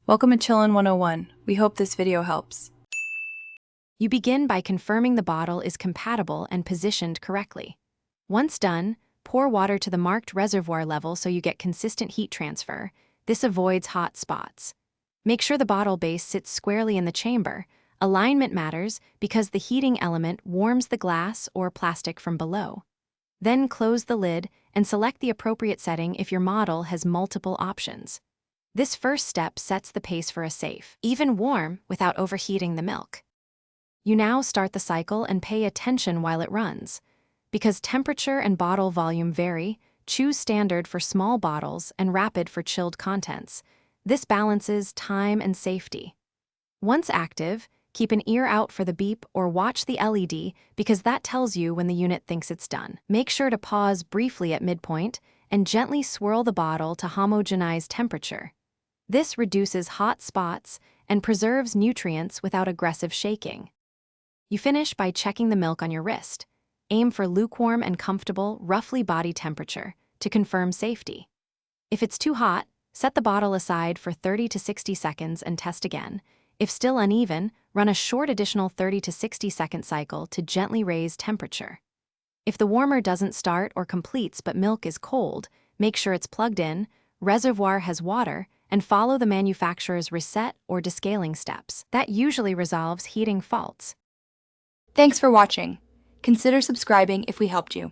Welcome to Chillin' 101. We hope this video helps. You begin by confirming the bottle is compatible and positioned correctly. Once done, pour water to the marked reservoir level so you get consistent heat transfer. This avoids hot spots. Make sure the bottle base sits squarely in the chamber. Alignment matters because the heating element warms the glass or plastic from below. Then close the lid and select the appropriate setting if your model has multiple options. This first step sets the pace for a safe, even warm without overheating the milk. You now start the cycle and pay attention while it runs. Because temperature and bottle volume vary, choose standard for small bottles and rapid for chilled contents. This balances time and safety. Once active, keep an ear out for the beep or watch the LED because that tells you when the unit thinks it's done. Make sure to pause briefly at midpoint and gently swirl the bottle to homogenize temperature. This reduces hot spots and preserves nutrients without aggressive shaking. You finish by checking the milk on your wrist. Aim for lukewarm and comfortable, roughly body temperature to confirm safety. If it's too hot, set the bottle aside for 30 to 60 seconds and test again. If still uneven, run a short additional 30 to 60 second cycle to gently raise temperature. If the warmer doesn't start or completes but milk is cold, make sure it's plugged in, reservoir has water, and follow the manufacturer's reset or descaling steps. That usually resolves heating faults. Thanks for watching. Consider subscribing if we helped you.